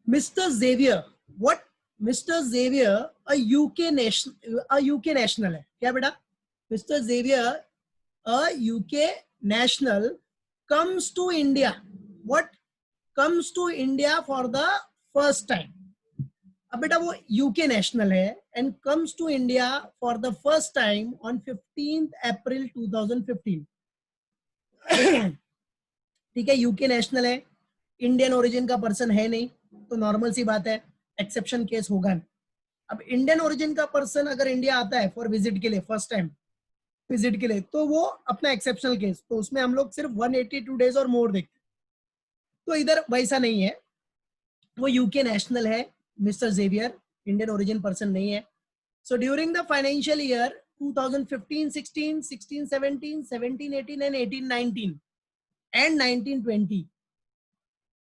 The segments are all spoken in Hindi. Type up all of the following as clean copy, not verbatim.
Mr. Xavier, what? Mr. Xavier, a UK national है क्या बेटा? Mr. Xavier, a UK national, comes to India. What? Comes to India for the first time. अब बेटा वो यूके नेशनल है and comes to India for the first time on 15 April 2015. ठीक है, यूके नेशनल है, इंडियन ओरिजिन का पर्सन है नहीं, तो नॉर्मल सी बात है, एक्सेप्शन केस होगा नहीं. अब इंडियन ओरिजिन का पर्सन अगर इंडिया आता है फॉर विजिट के लिए, फर्स्ट टाइम विजिट के लिए, तो वो अपना एक्सेप्शनल केस, तो उसमें हम लोग सिर्फ 182 डेज और मोर देखते हैं. तो इधर वैसा नहीं है, वो यूके नेशनल है mister Xavier, Indian origin person नहीं है. So during the financial year 2015, 16, 16, 17, 17, 18 and 18, 19 and 19, 20,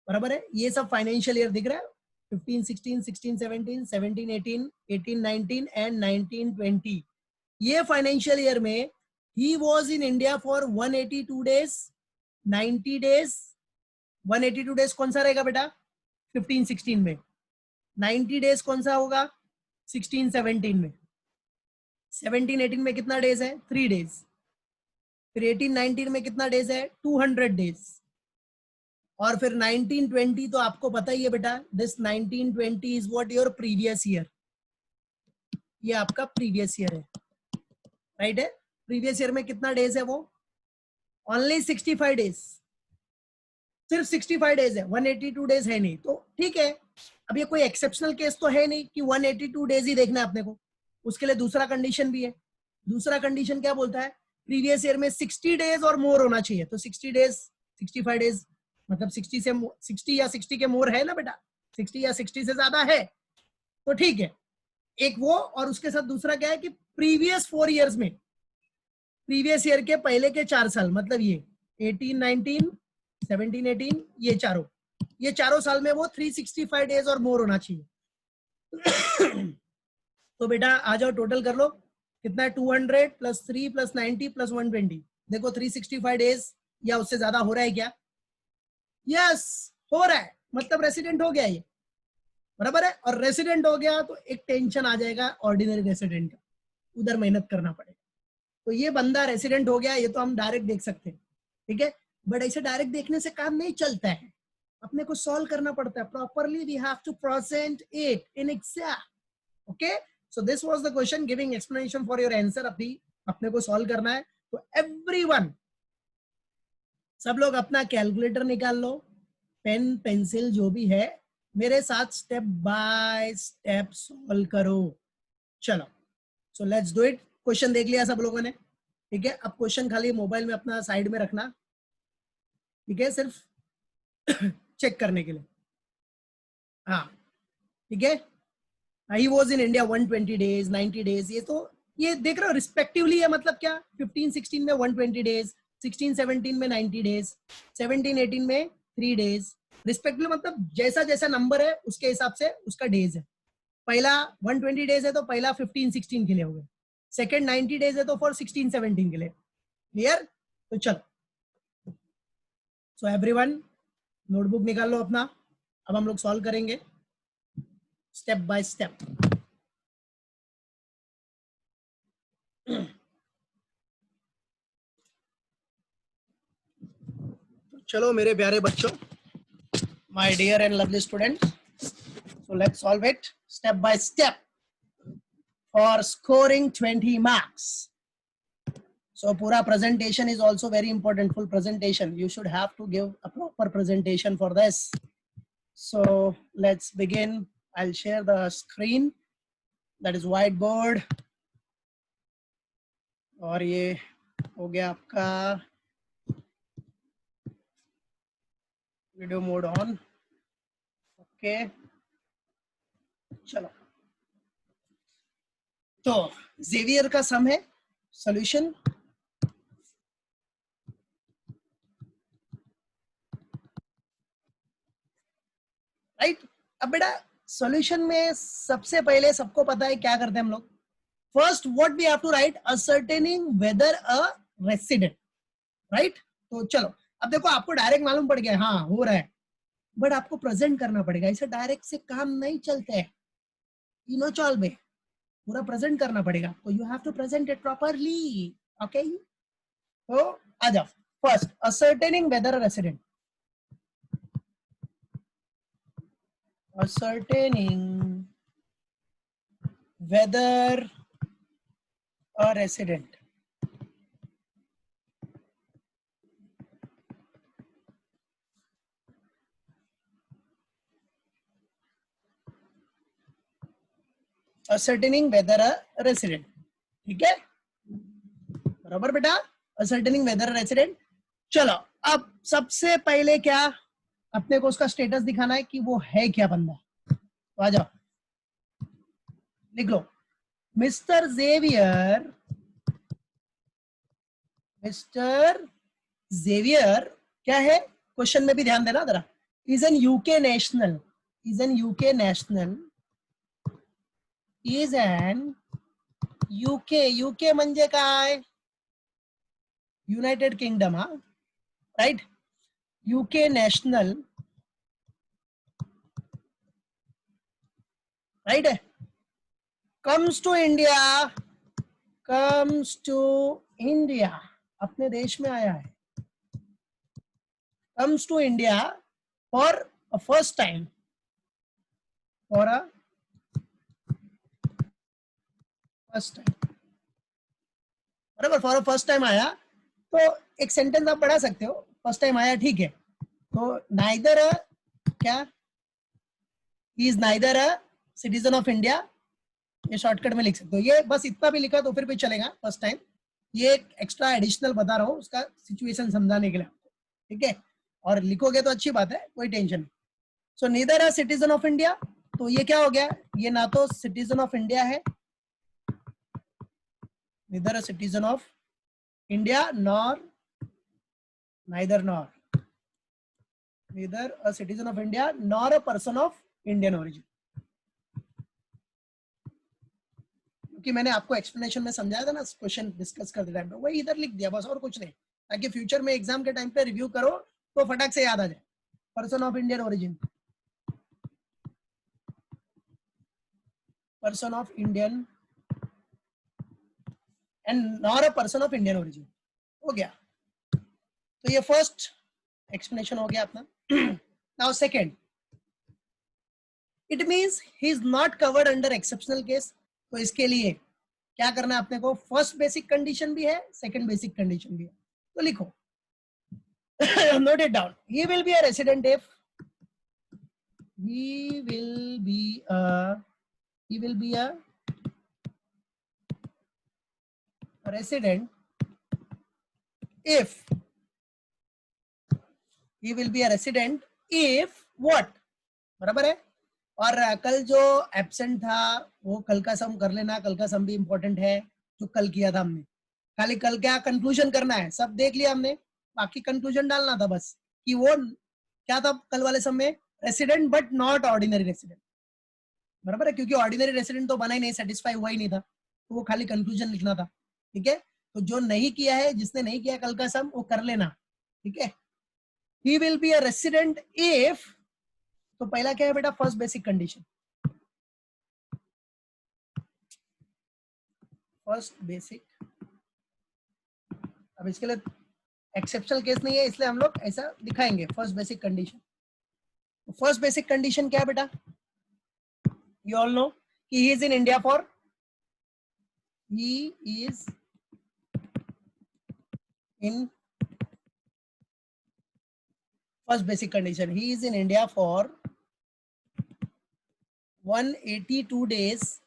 बराबर है, ये सब फाइनेंशियल ईयर दिख रहा है. 15, 16, 16, 17, 17, 18, 18, 19 एंड 19, 20, ये फाइनेंशियल ईयर में he was in India for 182 days, 90 days. 182 days कौन सा रहेगा बेटा? 15, 16 में. 90 डेज कौन सा होगा? 16, 17 में. 17, 18 में कितना डेज है? 3 डेज. फिर 18, 19 में कितना डेज है? 200 डेज. और फिर 19, 20 तो आपको पता ही है बेटा, this 19, 20 is what your previous year. ये आपका प्रीवियस ईयर है, राइट है. प्रीवियस ईयर में कितना डेज है? वो ओनली 65 डेज, सिर्फ 65 डेज है, 182 डेज है नहीं. तो ठीक है, अब ये कोई एक्सेप्शनल केस तो है नहीं कि 182 डेज ही देखना है अपने को. उसके लिए दूसरा कंडीशन भी है. दूसरा कंडीशन क्या बोलता है? प्रीवियस ईयर में 60 डेज और मोर होना चाहिए. तो 60 डेज, 65 डेज मतलब 60 या 60 के मोर है ना बेटा, 60 या 60 से ज्यादा है तो ठीक है. एक वो, और उसके साथ दूसरा क्या है कि प्रीवियस 4 इयर्स में, प्रीवियस ईयर के पहले के 4 साल, मतलब ये 18, 19, 17, 18, ये चारों साल में वो 365 डेज और मोर होना चाहिए. तो बेटा आ जाओ, टोटल कर लो कितना है? 200 प्लस 3 प्लस 90 प्लस 120. देखो 365 डेज या उससे ज्यादा हो रहा है क्या? यस, हो रहा है, मतलब रेसिडेंट हो गया ये, बराबर है. और रेसिडेंट हो गया तो एक टेंशन आ जाएगा ऑर्डिनरी रेसिडेंट का, उधर मेहनत करना पड़ेगा. तो ये बंदा रेसिडेंट हो गया, ये तो हम डायरेक्ट देख सकते हैं, ठीक है. बट ऐसे डायरेक्ट देखने से काम नहीं चलता है, अपने को सॉल्व करना पड़ता है properly. We have to present it in exam. Okay, so this was the question giving explanation for your answer. अभी अपने को सॉल्व करना है. तो एवरीवन, सब लोग अपना कैलकुलेटर निकाल लो, पेन पेंसिल जो भी है, मेरे साथ स्टेप बाय स्टेप सॉल्व करो. चलो, so let's do it. Question देख लिया सब लोगों ने, ठीक है. अब क्वेश्चन खाली मोबाइल में अपना साइड में रखना, ठीक है, सिर्फ चेक करने के लिए. हाँ, ठीक है. He was in India 120 days, 90 days, ये तो ये देख रहे हो रिस्पेक्टिवली है. मतलब क्या? 15, 16 में 120 डेज, 16, 17 में 90 डेज, 17, 18 में 3 डेज रिस्पेक्टिवली. मतलब जैसा जैसा नंबर है उसके हिसाब से उसका डेज है. पहला 120 डेज है तो पहला 15, 16 के लिए हो गया. सेकेंड 90 डेज है तो फॉर 16, 17 के लिए. क्लियर? तो चलो, सो एवरीवन नोटबुक निकाल लो अपना. अब हम लोग सॉल्व करेंगे स्टेप बाय स्टेप. चलो मेरे प्यारे बच्चों, my dear and lovely student, so let's solve it step by step for scoring 20 marks. So pura presentation is also very important. Full presentation. You should have to give a proper presentation for this. So let's begin. I'll share the screen. That is whiteboard. और ये हो गया आपका वीडियो मोड ऑन. ओके, चलो. तो जेवियर का सम है सॉल्यूशन. राइट. अब बेटा सॉल्यूशन में सबसे पहले सबको पता है क्या करते हैं हम लोग. First what we have to write, ascertaining whether a resident. Right. तो चलो, अब देखो आपको डायरेक्ट मालूम पड़ गया, हाँ हो रहा है. बट आपको प्रेजेंट करना पड़ेगा, इसे डायरेक्ट से काम नहीं चलते हैं, तीनों चाल में पूरा प्रेजेंट करना पड़ेगा, तो you have to present it properly. Okay, तो आ जाओ। First, ascertaining whether a resident, ascertaining whether a resident ascertaining whether a resident, ठीक है, बराबर बेटा, ascertaining whether a resident। चलो, अब सबसे पहले क्या अपने को उसका स्टेटस दिखाना है कि वो है क्या बंदा, तो आ जाओ लिख लो, मिस्टर जेवियर, मिस्टर जेवियर क्या है, क्वेश्चन में भी ध्यान देना जरा, is an UK national, is an UK national, is an UK, UK म्हणजे काय, यूनाइटेड किंगडम, हा राइट, यूके नेशनल, राइट है, comes to India, comes to India, अपने देश में आया है, comes to India for a first time, for a first time, बराबर, फॉर अ फर्स्ट टाइम आया, तो एक सेंटेंस आप पढ़ा सकते हो, फर्स्ट टाइम आया, ठीक है, तो नाइदर क्या, he is neither a citizen of India, ये शॉर्टकट में लिख सकते हो, ये बस इतना भी लिखा तो फिर भी चलेगा, फर्स्ट टाइम, ये एक एक्स्ट्रा एडिशनल बता रहा हूँ उसका सिचुएशन समझाने के लिए, ठीक है, और लिखोगे तो अच्छी बात है, कोई टेंशन नहीं। So neither a citizen of India, तो ये क्या हो गया, ये ना तो सिटीजन ऑफ इंडिया है, neither a citizen of India, nor, neither nor, neither a citizen of India nor a person of Indian origin, क्योंकि मैंने आपको एक्सप्लेनेशन में समझाया था ना क्वेश्चन डिस्कस करते टाइम पे, वही इधर लिख दिया बस, और कुछ नहीं, ताकि फ्यूचर में एग्जाम के टाइम पे रिव्यू करो तो फटाक से याद आ जाए, person of Indian origin, person of Indian and not a person of Indian origin, हो गया, तो ये फर्स्ट एक्सप्लेनेशन हो गया अपना। Now second, it means he is not covered under exceptional case, तो इसके लिए क्या करना है अपने को, फर्स्ट बेसिक कंडीशन भी है, सेकंड बेसिक कंडीशन भी है, तो लिखो, note it down, he will be a resident if, he will be a, he will be a resident if, he will be a resident if what, बराबर है, और कल जो एब्सेंट था वो कल का सम कर लेना, कल का सम भी इंपॉर्टेंट है, जो कल किया था हमने, खाली कल क्या कंक्लूजन करना है, सब देख लिया हमने, बाकी कंक्लूजन डालना था बस, कि वो क्या था कल वाले सम में, resident but not ordinary resident, बराबर है, क्योंकि ऑर्डिनरी रेसिडेंट तो बना ही नहीं, सेटिस्फाई हुआ ही नहीं था, तो वो खाली कंक्लूजन लिखना था, ठीक है, तो जो नहीं किया है, जिसने नहीं किया कल का सम, वो कर लेना, ठीक है, he will be a resident if, तो पहला क्या है बेटा, first basic condition, first basic, अब इसके लिए एक्सेप्शनल केस नहीं है, इसलिए हम लोग ऐसा दिखाएंगे, first basic condition, first basic condition क्या है बेटा, you all know कि he is in India for, he is in, first basic condition, he is in India for 182 days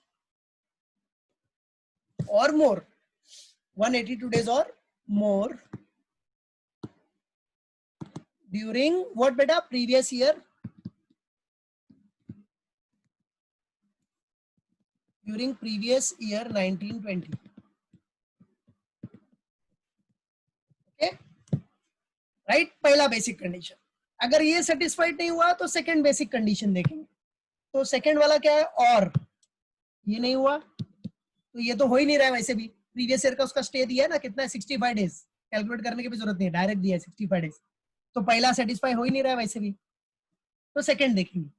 or more, 182 days or more during what beta, previous year, during previous year 1920, okay, right, पहला बेसिक कंडीशन, अगर ये सेटिस्फाइड नहीं हुआ तो सेकंड बेसिक कंडीशन देखेंगे, तो सेकंड वाला क्या है, और ये नहीं हुआ, तो ये तो हो ही नहीं रहा है, वैसे भी प्रीवियस ईयर का उसका स्टे दिया है ना, कितना है 65 डेज, कैलकुलेट करने की भी जरूरत नहीं है, डायरेक्ट दिया है 65 डेज, तो पहला सेटिस्फाई हो ही नहीं रहा है वैसे भी, तो सेकंड देखेंगे।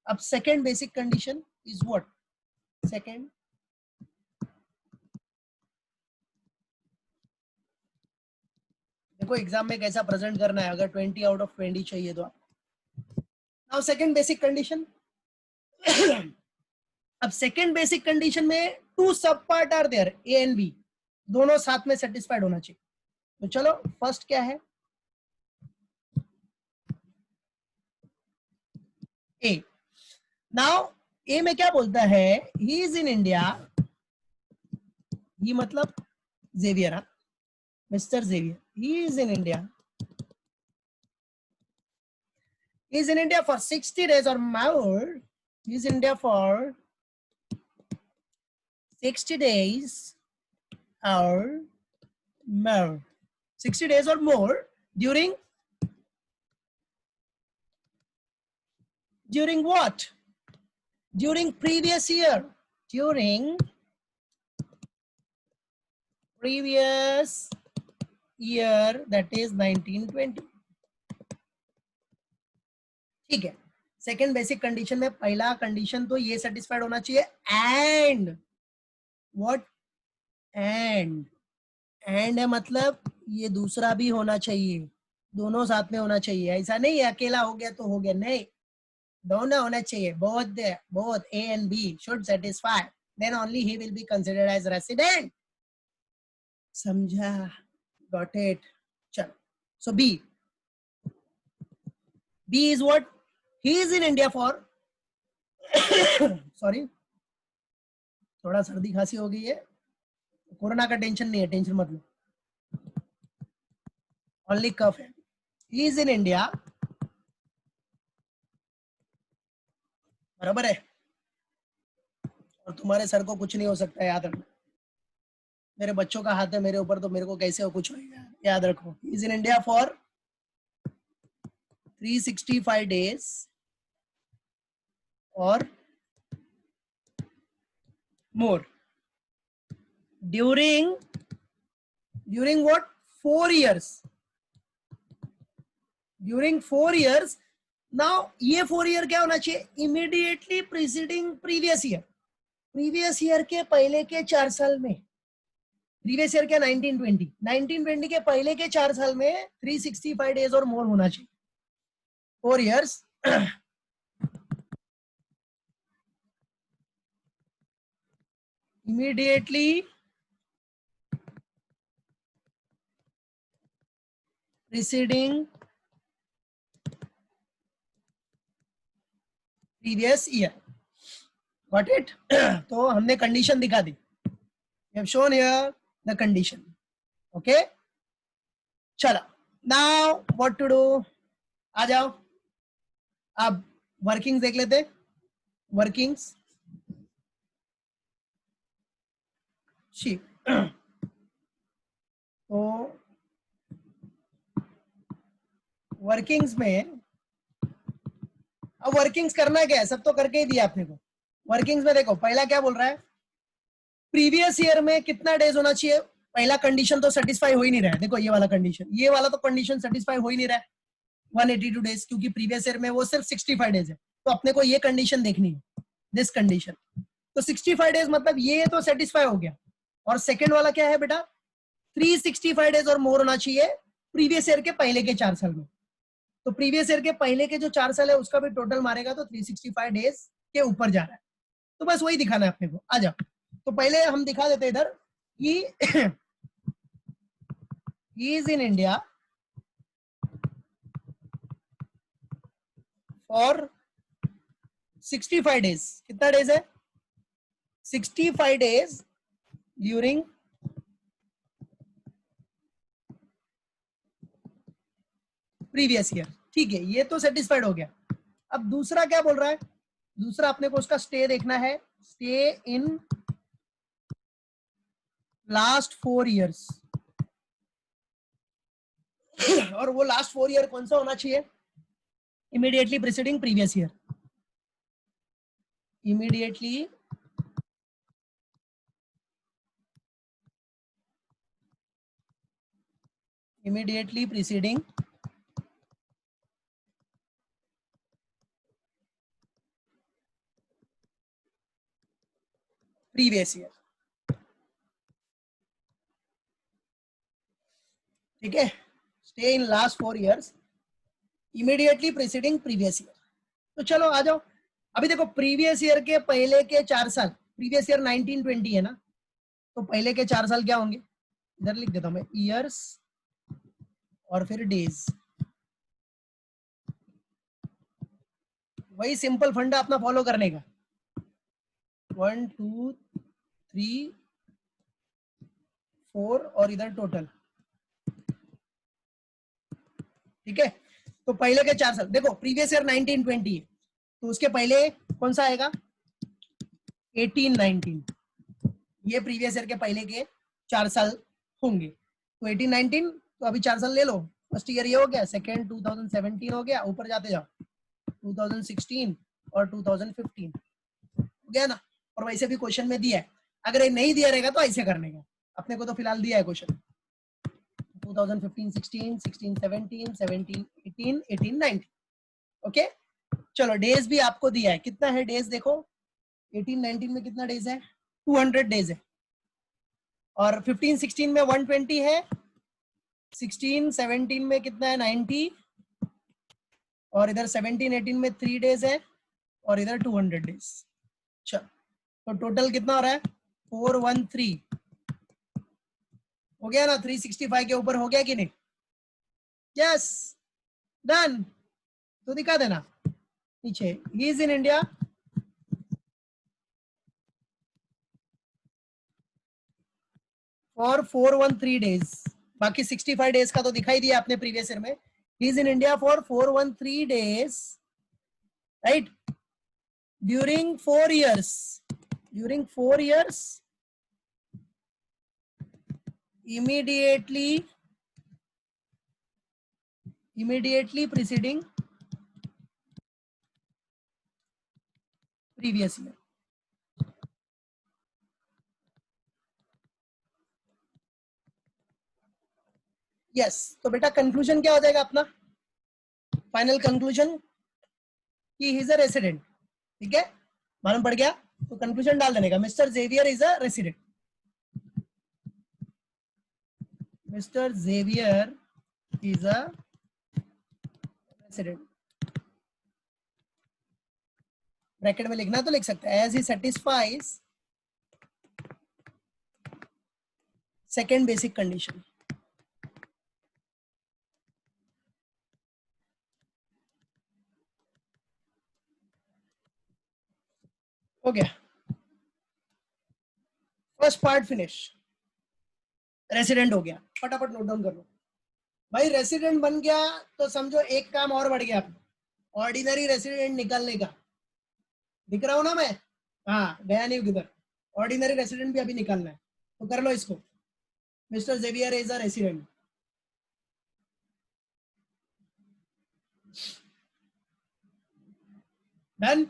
अब second basic condition is what? Second देखो एग्जाम में कैसा प्रेजेंट करना है, अगर 20 आउट ऑफ 20 चाहिए तो। Now second basic condition. अब सेकंड बेसिक कंडीशन में two sub part are there, A and B, दोनों साथ में सेटिस्फाइड होना चाहिए। तो चलो फर्स्ट क्या है? ए। नाउ ए में क्या बोलता है? ही इज इन इंडिया, ही मतलब Xavier, mister Xavier, he is in India, he is in India for 60 days or more. He is in India for 60 days or more. 60 days or more during what? During previous year. During previous year, that is 1920. ठीक है। सेकेंड बेसिक कंडीशन में पहला कंडीशन तो ये सेटिस्फाइड होना चाहिए, एंड व्हाट? एंड है मतलब ये दूसरा भी होना चाहिए, दोनों साथ में होना चाहिए। ऐसा नहीं है अकेला हो गया तो हो गया, नहीं, दोनों होना चाहिए। both A and B should satisfy, then only he will be considered as resident. समझा? Got it? चलो, so B is what? He is in India for sorry, थोड़ा सर्दी खांसी हो गई है, कोरोना का टेंशन नहीं है, टेंशन मत लो, ओनली कफ है। ही इज इन इंडिया, बराबर है, और तुम्हारे सर को कुछ नहीं हो सकता, याद रखना। मेरे बच्चों का हाथ है मेरे ऊपर, तो मेरे को कैसे हो कुछ होगा, याद रखो। Is in India for 365 days और मोर during what? 4 years. During 4 years. Now ये 4 year क्या होना चाहिए? Immediately preceding previous year, previous year के पहले के 4 साल में। प्रीवियस ईयर क्या? 1920 के पहले के 4 साल में 365 डेज और मोर होना चाहिए। 4 years immediately preceding previous year. Got it? तो हमने कंडीशन दिखा दी, we have shown here the condition. Okay, चलो, now what to do? आ जाओ, अब वर्किंग्स देख लेते। वर्किंग्स शी तो वर्किंग्स में, अब वर्किंग्स करना क्या है? सब तो करके ही दिया आपने को। वर्किंग्स में देखो, पहला क्या बोल रहा है? प्रीवियस ईयर में कितना डेज होना चाहिए? पहला कंडीशन तो सेटिस्फाई हो ही नहीं रहा है। देखो ये वाला कंडीशन, ये वाला तो कंडीशन सेटिस्फाई हो ही नहीं रहा है, 182 डेज, क्योंकि प्रीवियस ईयर में वो सिर्फ 65 डेज है। तो अपने को ये कंडीशन देखनी है, दिस कंडीशन। तो 65 डेज मतलब ये तो सेटिस्फाई हो गया। और सेकेंड वाला क्या है बेटा? 365 डेज और मोर होना चाहिए प्रीवियस ईयर के पहले के 4 साल में। तो प्रीवियस ईयर के पहले के जो 4 साल है उसका भी टोटल मारेगा तो 365 डेज के ऊपर जा रहा है। तो बस वही दिखाना है अपने को। आ जाओ, तो पहले हम दिखा देते इधर कि he is in India for 65 days. कितना डेज है? 65 days ड्यूरिंग प्रीवियस ईयर। ठीक है, ये तो सेटिस्फाइड हो गया। अब दूसरा क्या बोल रहा है? दूसरा अपने को उसका स्टे देखना है, स्टे इन लास्ट 4 years। और वो लास्ट 4 year कौन सा होना चाहिए? Immediately preceding previous year, immediately preceding previous year, ठीक है, stay in last 4 years immediately preceding previous year. तो चलो आ जाओ, अभी देखो प्रीवियस ईयर के पहले के 4 साल, प्रीवियस ईयर 1920 है ना, तो पहले के 4 साल क्या होंगे, इधर लिख देता हूं मैं, ईयर्स और फिर डेज। वही सिंपल फंडा अपना फॉलो करने का, 1 2 3 4 और इधर टोटल, ठीक है। तो पहले के 4 साल देखो, प्रीवियस ईयर 1920 है, तो उसके पहले कौन सा आएगा, 1819, ये प्रीवियस ईयर के पहले के 4 साल होंगे। तो 1819, तो अभी 4 साल ले लो, फर्स्ट ईयर ये हो गया, सेकेंड 2017 हो गया, ऊपर जाते जाओ 2016 और 2015 हो गया ना। और वैसे भी क्वेश्चन में दिया है, अगर ये नहीं दिया रहेगा तो ऐसे करने का, अपने को तो फिलहाल दिया है क्वेश्चन 2015 16 16 17 17 18 18 19, ओके। चलो डेज भी आपको दिया है, कितना है डेज देखो, 18 19 में कितना डेज है, 200 डेज है, और 15 16 में 120 है, 16 17 में कितना है 90, और इधर 17 18 में 3 डेज है, और इधर 200 डेज। चलो तो टोटल कितना हो रहा है, 413 हो गया ना, 365 के ऊपर हो गया कि नहीं, यस डन। तो दिखा देना नीचे, ही is in India for 413 days, बाकी 65 डेज का तो दिखाई दिया आपने प्रीवियस ईयर में, ही is in India for 413 days, right, during 4 years, during 4 years immediately preceding previous year। Yes तो बेटा कंक्लूजन क्या हो जाएगा अपना, फाइनल कंक्लूजन कि ही इज अ रेसिडेंट, ठीक है, मालूम पड़ गया। तो कंक्लूजन डाल देने का, mister Xavier is a resident, mister Xavier is a resident, bracket में लिखना तो लिख सकते हैं, as he satisfies second basic condition. हो गया, फर्स्ट पार्ट फिनिश, रेसिडेंट हो गया, फटाफट नोट डाउन कर लो भाई। रेसिडेंट बन गया तो समझो एक काम और बढ़ गया अपना, ऑर्डिनरी रेसिडेंट निकालने का, दिख रहा हूं ना मैं, हाँ गया नहीं किधर, ऑर्डिनरी रेसिडेंट भी अभी निकालना है, तो कर लो इसको, mister Xavier is a resident, done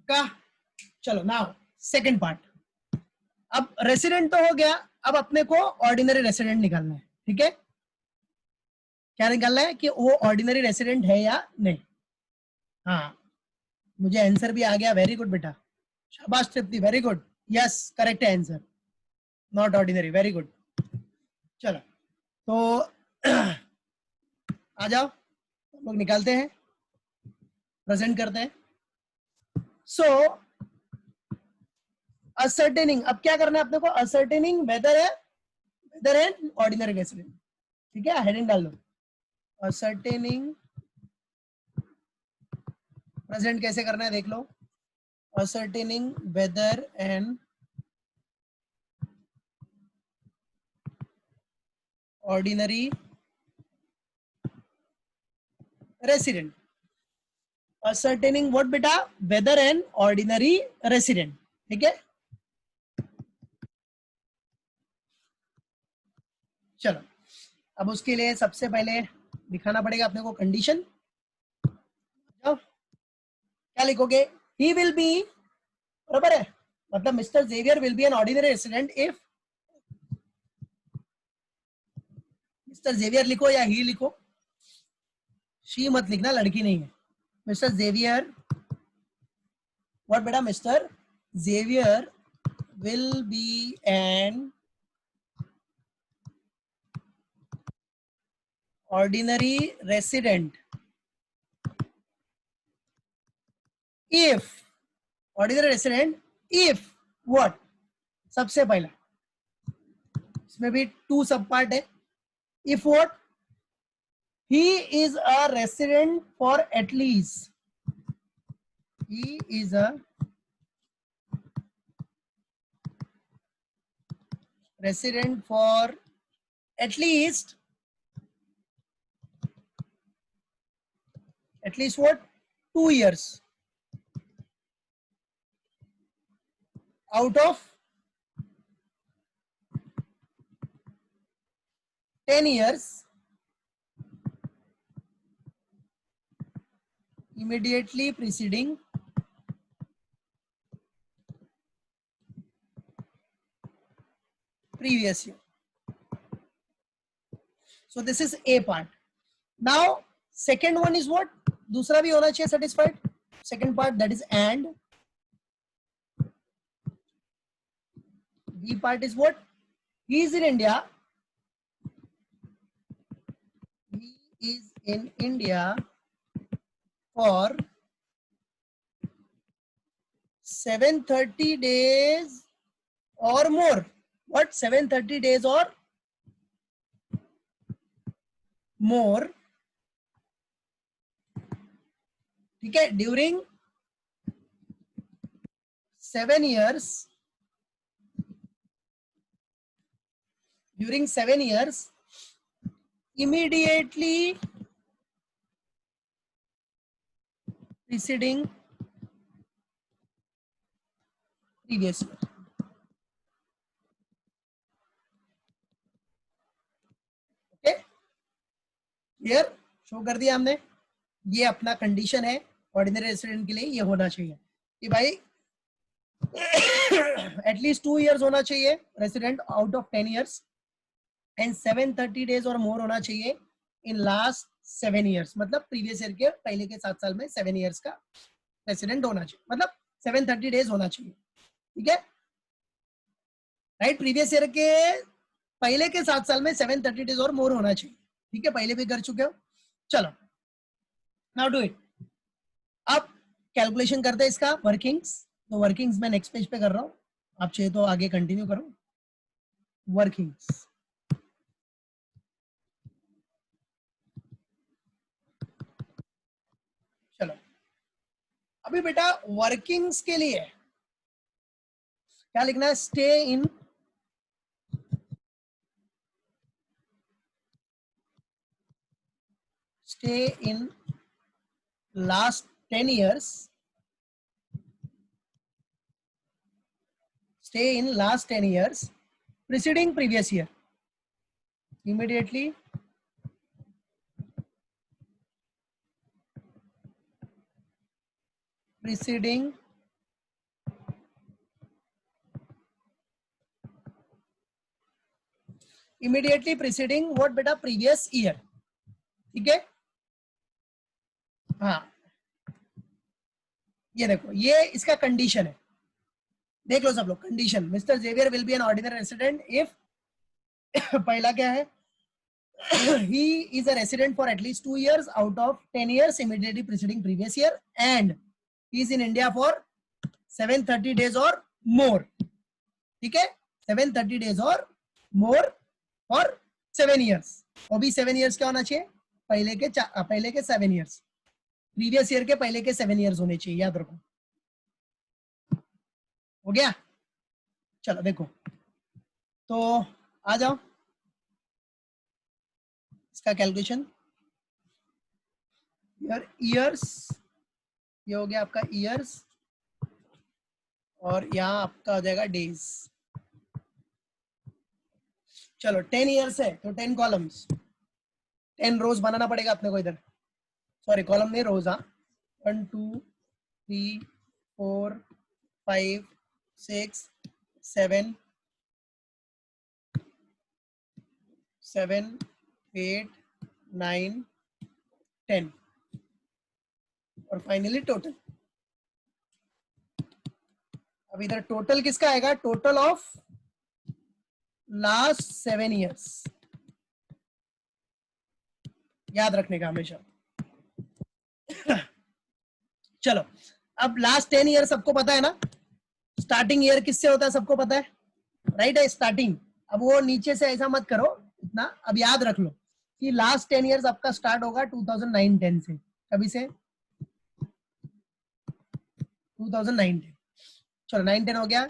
का। चलो नाउ सेकंड पार्ट, अब रेसिडेंट तो हो गया, अब अपने को ऑर्डिनरी रेसिडेंट निकालना है, ठीक है। क्या निकालना है कि वो ऑर्डिनरी रेसिडेंट है या नहीं, हाँ मुझे आंसर भी आ गया, वेरी गुड बेटा, शाबाश तृप्ति, वेरी गुड, यस करेक्ट है answer, not ordinary, very good. चलो तो आ जाओ हम लोग निकालते हैं, प्रेजेंट करते हैं। सो असर्टेनिंग, अब क्या करना है अपने को, असर्टेनिंग वेदर है ऑर्डिनरी रेसिडेंट, ठीक है, हेडिंग डाल लो, असर्टेनिंग, प्रेजेंट कैसे करना है देख लो, ascertaining whether and ordinary resident, ascertaining what बेटा, वेदर एंड ऑर्डिनरी रेसिडेंट, ठीक है। चलो अब उसके लिए सबसे पहले दिखाना पड़ेगा अपने को कंडीशन, क्या लिखोगे, ही विल बी, बराबर है, मतलब mister Xavier will be an ordinary resident if, mister Xavier लिखो या ही लिखो, शी मत लिखना, लड़की नहीं है, मिस्टर जेवियर, व्हाट बेटा, mister Xavier will be an ordinary resident if ordinary resident if what, सबसे पहला इसमें भी टू सब पार्ट है. If what, he is a resident for at least, he is a resident for at least what, 2 years out of 10 years immediately preceding previous year. So this is A part. Now second one is what, दूसरा भी होना चाहिए satisfied. Second part, that is and. B part is what, he is in India. He is in India for 730 days or more. What, 730 days or more. ठीक है, during 7 years, immediately preceding previous year. Okay, clear, show कर दिया हमने. ये अपना कंडीशन है ऑर्डिनरी रेसिडेंट के लिए, ये होना चाहिए कि भाई एटलीस्ट 2 years होना चाहिए resident out of 10 years and 730 days और मोर होना चाहिए इन लास्ट 7 years. मतलब प्रीवियस ईयर के पहले के 7 साल में 7 years का रेसिडेंट होना चाहिए, मतलब 730 days होना चाहिए. ठीक है, राइट, प्रीवियस ईयर के पहले के 7 साल में 730 days और मोर होना चाहिए. ठीक है, पहले भी कर चुके हो. चलो, नाउ डू इट. अब कैलकुलेशन करते हैं इसका वर्किंग्स. तो वर्किंग्स मैं नेक्स्ट पेज पे कर रहा हूँ, आप चाहिए तो आगे कंटिन्यू करो. वर्किंग्स, चलो अभी बेटा वर्किंग्स के लिए क्या लिखना है, stay in last 10 years, stay in last 10 years preceding previous year, immediately preceding what बेटा, previous year. ठीक है, हाँ ये देखो, ये इसका कंडीशन है, देख लो सब लोग. Condition, mister Xavier will be an ordinary resident if पहला क्या है, he is a resident for at least 2 years out of 10 years immediately preceding previous year and he is in India for 730 days or more. ठीक है, 730 days or more for 7 years. और भी 7 years क्या होना चाहिए, पहले के 7 years, प्रीवियस ईयर के पहले के 7 years होने चाहिए, याद रखो. हो गया, चलो देखो, तो आ जाओ इसका कैलकुलेशन. ईयर्स, ये हो गया आपका ईयर्स और यहाँ आपका हो जाएगा डेज. चलो 10 years है तो 10 कॉलम्स, 10 रोज बनाना पड़ेगा अपने को इधर, सॉरी कॉलम नहीं, रोज. हाँ, 1 2 3 4 5 6 7 8 9 10 और फाइनली टोटल. अब इधर टोटल किसका आएगा, टोटल ऑफ लास्ट 7 ईयर्स, याद रखने का हमेशा। चलो अब लास्ट 10 ईयर सबको पता है ना, स्टार्टिंग ईयर किससे होता है सबको पता है, राइट है स्टार्टिंग। अब वो नीचे से ऐसा मत करो इतना, अब याद रख लो कि लास्ट 10 ईयर्स आपका स्टार्ट होगा 2009-10 से, कभी से 2009-10। चलो 9-10 हो गया।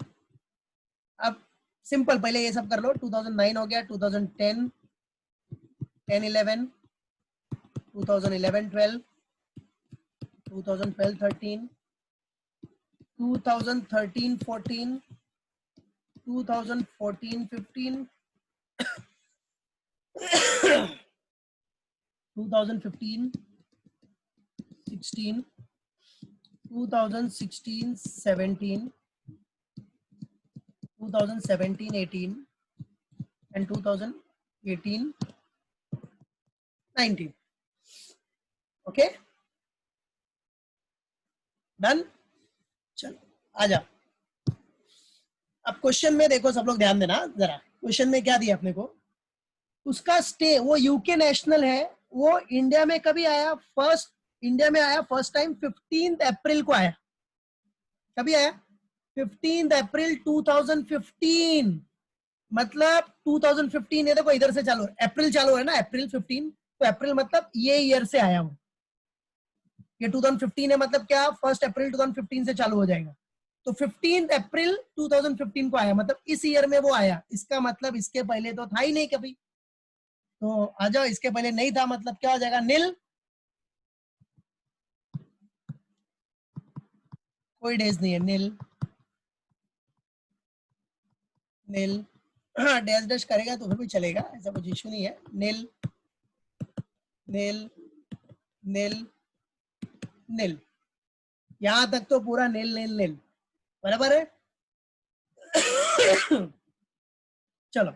अब सिंपल पहले ये सब कर लो, 2009 हो गया, 2010, 10-11, 2011-12, 2012-13, 2013-14, 2014-15, 2015-16, 2016-17, 2017-18 and 2018-19. Okay done. चलो आ जाओ। अब क्वेश्चन में देखो सब लोग ध्यान देना जरा, क्वेश्चन में क्या दिया अपने को, उसका स्टे, वो यूके नेशनल है, वो इंडिया में कभी आया, इंडिया में आया फर्स्ट टाइम 15 अप्रैल को आया। कभी आया, 15 अप्रैल 2015, मतलब 2015, ये देखो इधर से चालू है, अप्रैल चालू है ना, अप्रैल 15, तो अप्रैल मतलब ये ईयर से आया वो, ये 2015 है, मतलब क्या 1 अप्रैल 2015 से चालू हो जाएगा, तो 15 अप्रैल 2015 को आया, मतलब इस ईयर में वो आया। इसका मतलब इसके पहले तो था ही नहीं कभी, तो आ जाओ, इसके पहले नहीं था मतलब क्या हो जाएगा, नील, कोई डेज नहीं है, नील नील। हाँ डैश डैश करेगा तो फिर भी चलेगा, ऐसा कुछ इशू नहीं है, नील नील नील नील, यहां तक तो पूरा नील नील नील बराबर है। चलो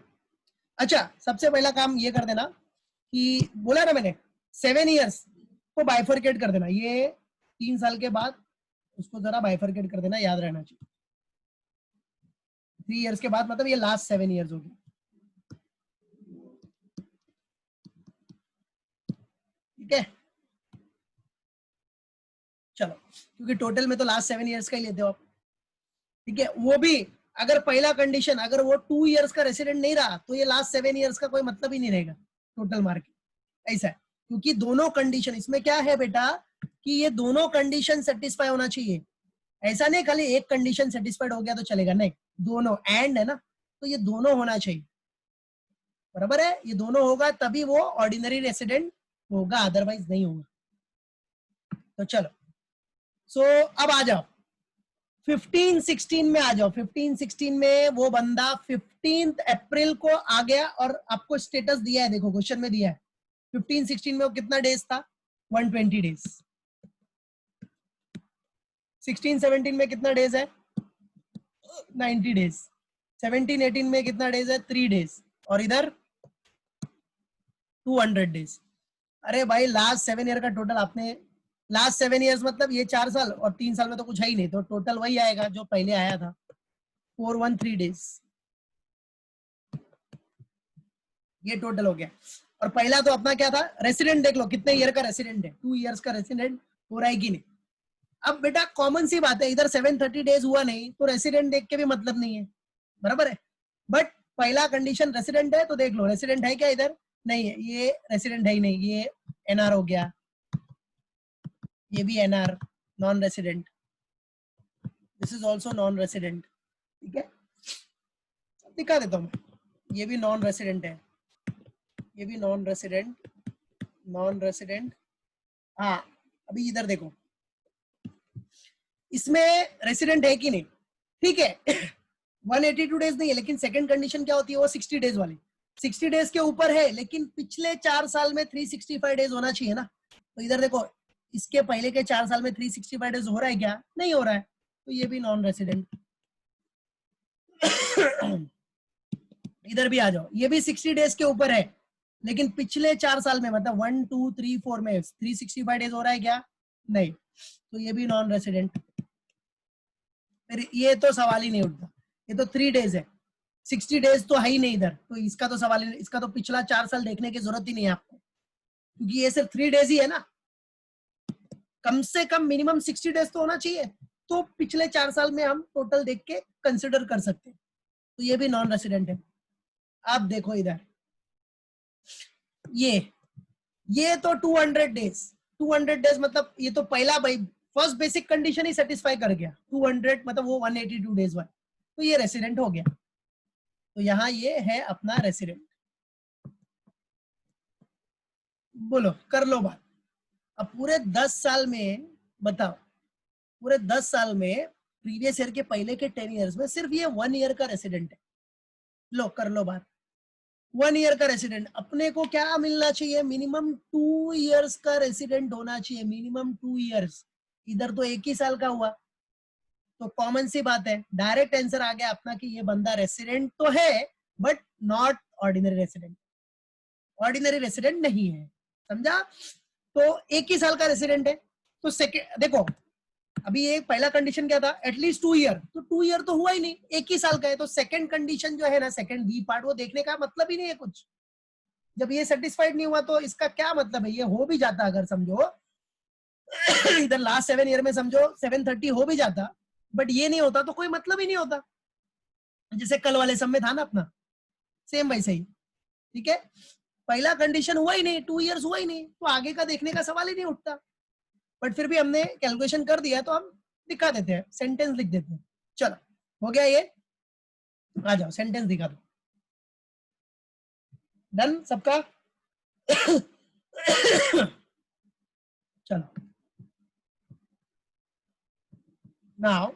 अच्छा, सबसे पहला काम ये कर देना कि बोला ना मैंने 7 ईयर्स को बाइफरकेट कर देना, ये 3 साल के बाद उसको जरा बाइफरकेट कर देना, याद रहना चाहिए। 3 ईयर्स के बाद मतलब ये लास्ट 7 ईयर्स होगी, ठीक है। चलो क्योंकि टोटल में तो लास्ट 7 ईयर्स का ही लेते हो आप, ठीक है। वो भी अगर पहला कंडीशन, अगर वो 2 ईयर्स का रेसिडेंट नहीं रहा तो ये लास्ट 7 ईयर्स का कोई मतलब ही नहीं रहेगा टोटल मार्क, ऐसा है। क्योंकि दोनों कंडीशन इसमें क्या है बेटा, कि ये दोनों कंडीशन सेटिस्फाई होना चाहिए, ऐसा नहीं खाली एक कंडीशन सेटिस्फाइड हो गया तो चलेगा, नहीं, दोनों एंड है ना, तो ये दोनों होना चाहिए, बराबर है, ये दोनों होगा तभी वो ऑर्डिनरी रेसिडेंट होगा, अदरवाइज नहीं होगा। तो चलो सो अब आ जाओ 15-16 में, आ जाओ 15-16 में वो बंदा 15 अप्रैल को आ गया और आपको स्टेटस दिया है, देखो क्वेश्चन में दिया है 15-16 में वो कितना डेज था, 120 डेज। 16-17 में कितना डेज है, 90 डेज। 17-18 में कितना डेज है, 3 डेज, और इधर 200 डेज। अरे भाई लास्ट 7 ईयर का टोटल आपने, लास्ट 7 ईयर्स मतलब ये 4 साल और 3 साल में तो कुछ है ही नहीं, तो टोटल वही आएगा जो पहले आया था, 413 डेज, ये टोटल हो गया। और पहला तो अपना क्या था, रेसिडेंट देख लो कितने ईयर का रेसिडेंट है, 2 ईयर्स का रेसिडेंट हो रहा है कि नहीं। अब बेटा कॉमन सी बात है, इधर 730 डेज हुआ नहीं तो रेसिडेंट देख के भी मतलब नहीं है, बराबर है। बट पहला कंडीशन रेसिडेंट है, तो देख लो रेसिडेंट है क्या, इधर नहीं है, ये रेसिडेंट है ही नहीं, ये एनआर हो गया, ये भी N R, non resident, this is also non resident, ठीक है। दिखा देता हूँ, ये भी नॉन रेसिडेंट है, ये भी नॉन रेसिडेंट, नॉन रेसिडेंट। हाँ अभी इधर देखो, इसमें रेसिडेंट है कि नहीं, ठीक है। 182 डेज नहीं है, लेकिन सेकंड कंडीशन क्या होती है, वो 60 डेज वाली, 60 डेज के ऊपर है, लेकिन पिछले 4 साल में 365 डेज होना चाहिए ना। तो इधर देखो, इसके पहले के 4 साल में 365 डेज हो रहा है क्या, नहीं हो रहा है, तो ये भी नॉन रेसिडेंट। इधर भी आ जाओ, ये भी 60 डेज के ऊपर है, लेकिन पिछले 4 साल में मतलब 1 2 3 4 में 365 डेज हो रहा है क्या, नहीं, तो ये भी नॉन रेसिडेंट। फिर ये तो सवाल ही नहीं उठता, ये तो 3 days है, 60 days तो है ही नहीं इधर, तो इसका तो सवाल ही नहीं, इसका तो पिछला 4 साल देखने की जरूरत ही नहीं है आपको, क्योंकि ये सिर्फ 3 days ही है ना, कम से कम मिनिमम 60 days तो होना चाहिए, तो पिछले 4 साल में हम टोटल देख के कंसिडर कर सकते हैं, तो ये भी नॉन रेसिडेंट है। आप देखो इधर ये तो 200 days, 200 days मतलब ये तो पहला भाई फर्स्ट बेसिक कंडीशन ही सेटिस्फाई कर गया, 200 मतलब वो 182 days वाला, तो ये रेसिडेंट हो गया, तो यहाँ ये है अपना रेसिडेंट। बोलो कर लो बात। अब पूरे 10 साल में बताओ, पूरे 10 साल में प्रीवियस ईयर के पहले के 10 years में सिर्फ ये 1 year का रेसिडेंट है, लो कर लो बात। 1 year का रेसिडेंट, अपने को क्या मिलना चाहिए, मिनिमम 2 years का रेसिडेंट होना चाहिए, मिनिमम 2 years, इधर तो 1 ही साल का हुआ, तो कॉमन सी बात है, डायरेक्ट आंसर आ गया अपना कि ये बंदा रेसिडेंट तो है but not ordinary resident, ordinary resident नहीं है, समझा। तो 1 ही साल का रेसिडेंट है, तो सेकेंड देखो अभी ये पहला कंडीशन क्या था, एटलीस्ट 2 year, तो 2 year तो हुआ ही नहीं, 1 ही साल का है, तो सेकंड कंडीशन जो है ना, सेकंड बी पार्ट, वो देखने का मतलब ही नहीं है कुछ, जब ये सेटिस्फाइड नहीं हुआ तो इसका क्या मतलब है, ये हो भी जाता अगर समझो इधर लास्ट 7 year में समझो 730 हो भी जाता, बट ये नहीं होता तो कोई मतलब ही नहीं होता, जैसे कल वाले सब में था ना अपना, सेम वैसे ही, ठीक है। पहला कंडीशन हुआ ही नहीं, 2 years हुआ ही नहीं, तो आगे का देखने का सवाल ही नहीं उठता, बट फिर भी हमने कैलकुलेशन कर दिया तो हम दिखा देते हैं, सेंटेंस लिख देते हैं। चलो हो गया ये, आ जाओ सेंटेंस दिखा दो, डन सबका चलो now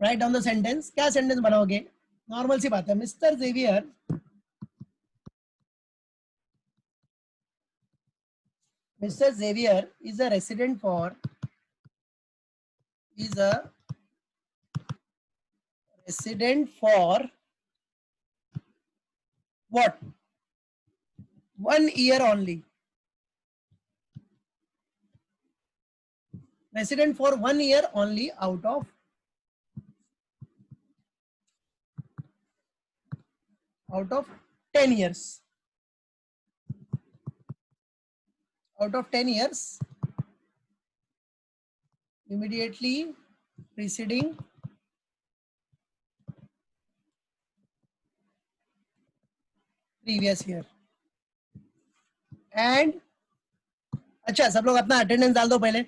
write down the sentence, क्या सेंटेंस बनाओगे, नॉर्मल सी बात है, mister Xavier is a resident for what, 1 year only, resident for 1 year only out of 10 years, out of 10 years immediately preceding previous year, and अच्छा सब लोग अपना अटेंडेंस डाल दो पहले,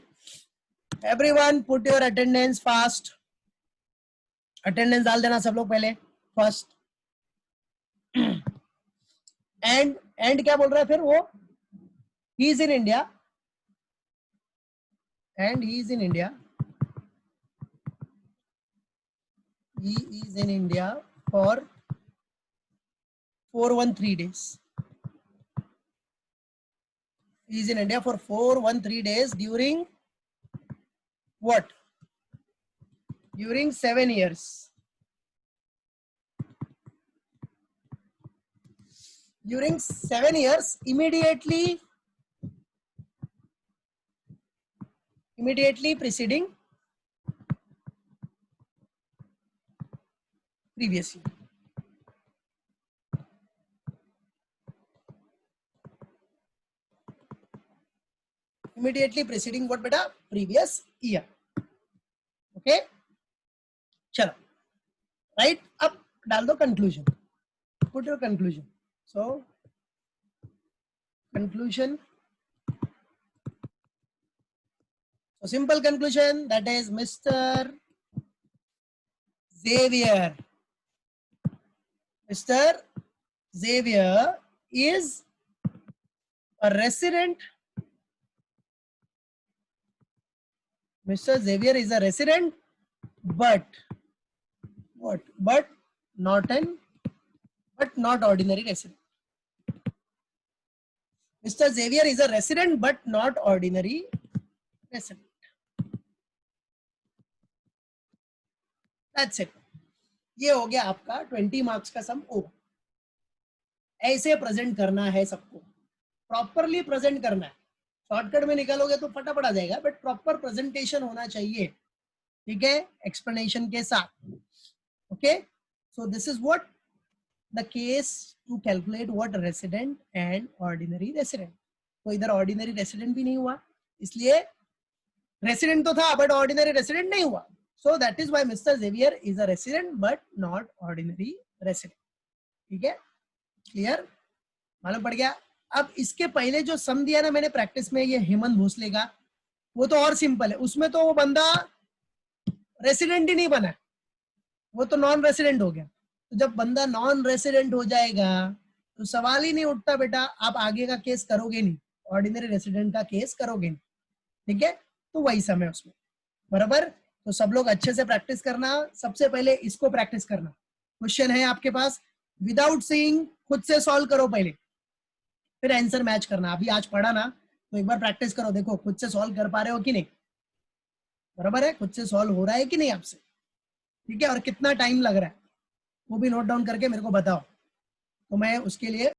everyone put your attendance fast, attendance डाल देना सब लोग पहले फर्स्ट। एंड क्या बोल रहा है फिर वो, ही is in India, and he is in India, he is in India for 413 days, he is in India for 413 days during what, during 7 years, during 7 years immediately preceding previous year, immediately preceding what beta, previous year, okay। चलो राइट, अब डाल दो conclusion, put your conclusion, so conclusion, so simple conclusion, that is Mr. Xavier is a resident, Mr. Xavier is a resident but what, but not ordinary resident, Mr. Xavier is a resident but not ordinary resident, that's it। ये हो गया आपका 20 मार्क्स का सम ओ, ऐसे प्रेजेंट करना है सबको, प्रॉपरली प्रेजेंट करना है, शॉर्टकट में निकालोगे तो फटाफट आ जाएगा, बट प्रॉपर प्रेजेंटेशन होना चाहिए, ठीक है, एक्सप्लेनेशन के साथ। Okay, so this is what the case to calculate what resident and ordinary resident. तो इधर ऑर्डिनरी रेसिडेंट भी नहीं हुआ, इसलिए रेसिडेंट तो था बट ऑर्डिनरी रेसिडेंट नहीं हुआ। So that is why mister Xavier is a resident but not ordinary resident. ठीक है, क्लियर, मालूम पड़ गया। अब इसके पहले जो सम दिया ना मैंने प्रैक्टिस में, ये हेमंत भोसले का, वो तो और सिंपल है। उसमें तो वो बंदा रेसिडेंट ही नहीं बना, वो तो नॉन रेसिडेंट हो गया। तो जब बंदा नॉन रेसिडेंट हो जाएगा तो सवाल ही नहीं उठता बेटा, आप आगे का केस करोगे नहीं, ऑर्डिनरी रेसिडेंट का केस करोगे नहीं। ठीक है, तो वही समय उसमें, बराबर। तो सब लोग अच्छे से प्रैक्टिस करना। सबसे पहले इसको प्रैक्टिस करना। क्वेश्चन है आपके पास, विदाउट सीइंग खुद से सॉल्व करो पहले, फिर आंसर मैच करना। अभी आज पढ़ा ना, तो एक बार प्रैक्टिस करो, देखो खुद से सॉल्व कर पा रहे हो कि नहीं, बराबर है, खुद से सॉल्व हो रहा है कि नहीं आपसे। ठीक है, और कितना टाइम लग रहा है वो भी नोट डाउन करके मेरे को बताओ, तो मैं उसके लिए